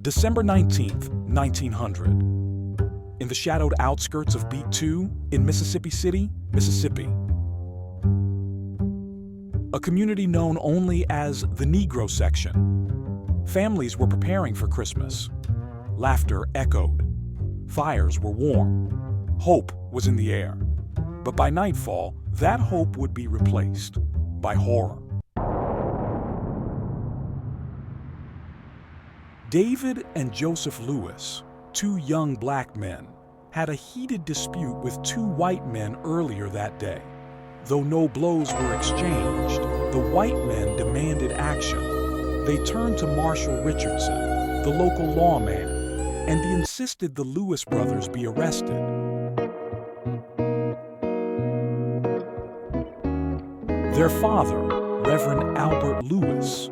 December 19th, 1900. In the shadowed outskirts of Beat 2 in Mississippi City, Mississippi. A community known only as the Negro section. Families were preparing for Christmas. Laughter echoed. Fires were warm. Hope was in the air. But by nightfall, that hope would be replaced by horror. David and Joseph Lewis, two young black men, had a heated dispute with two white men earlier that day. Though no blows were exchanged, the white men demanded action. They turned to Marshall Richardson, the local lawman, and he insisted the Lewis brothers be arrested. Their father, Reverend Albert Lewis,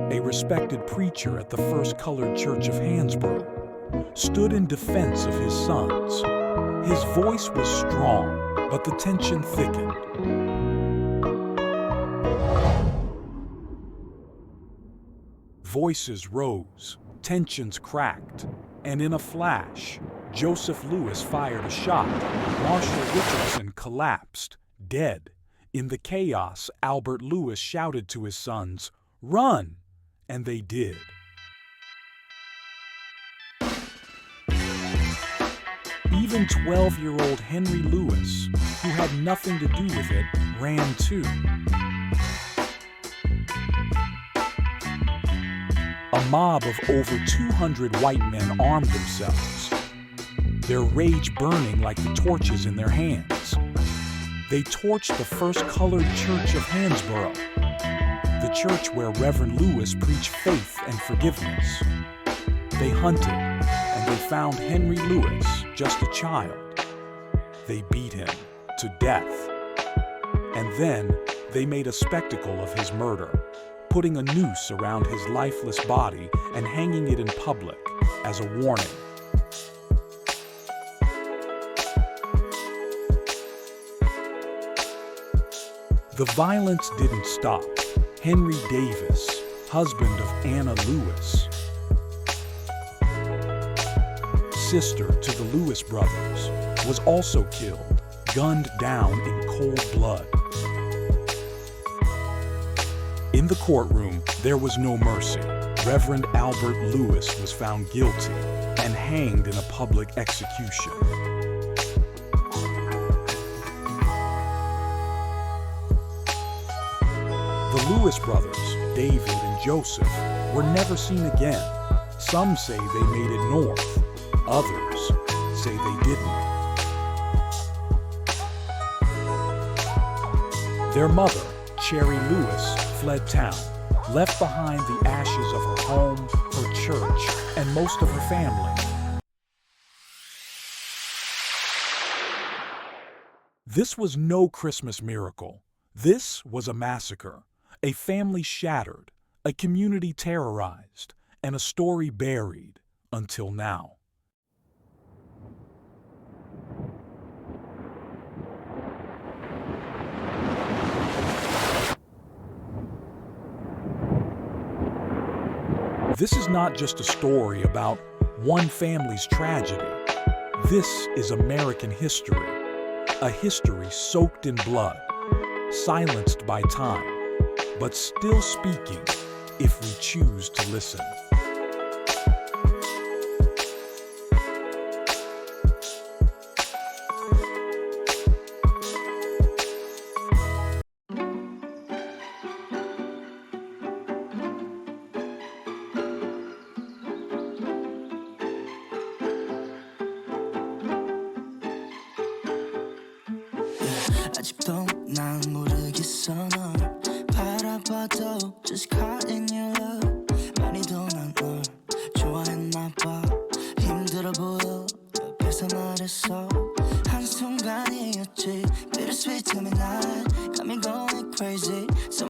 a respected preacher at the First Colored Church of Hansborough, stood in defense of his sons. His voice was strong, but the tension thickened. Voices rose, tensions cracked, and in a flash, Joseph Lewis fired a shot. Marshall Richardson collapsed, dead. In the chaos, Albert Lewis shouted to his sons, "Run!" And they did. Even 12-year-old Henry Lewis, who had nothing to do with it, ran too. A mob of over 200 white men armed themselves, their rage burning like the torches in their hands. They torched the First Colored Church of Hansborough, the church where Reverend Lewis preached faith and forgiveness. They hunted, and they found Henry Lewis, just a child. They beat him to death. And then they made a spectacle of his murder, putting a noose around his lifeless body and hanging it in public as a warning. The violence didn't stop. Henry Davis, husband of Anna Lewis, sister to the Lewis brothers, was also killed, gunned down in cold blood. In the courtroom, there was no mercy. Reverend Albert Lewis was found guilty and hanged in a public execution. The Lewis brothers, David and Joseph, were never seen again. Some say they made it north. Others say they didn't. Their mother, Cherry Lewis, fled town, left behind the ashes of her home, her church, and most of her family. This was no Christmas miracle. This was a massacre. A family shattered, a community terrorized, and a story buried until now. This is not just a story about one family's tragedy. This is American history, a history soaked in blood, silenced by time, but still speaking if we choose to listen. 아직도 난 모르겠어 널 바라봐도 just caught in your love 많이도 난 널 좋아했나 봐 힘들어 보여 옆에서 말했어 한순간이었지 bittersweet to me night got me going crazy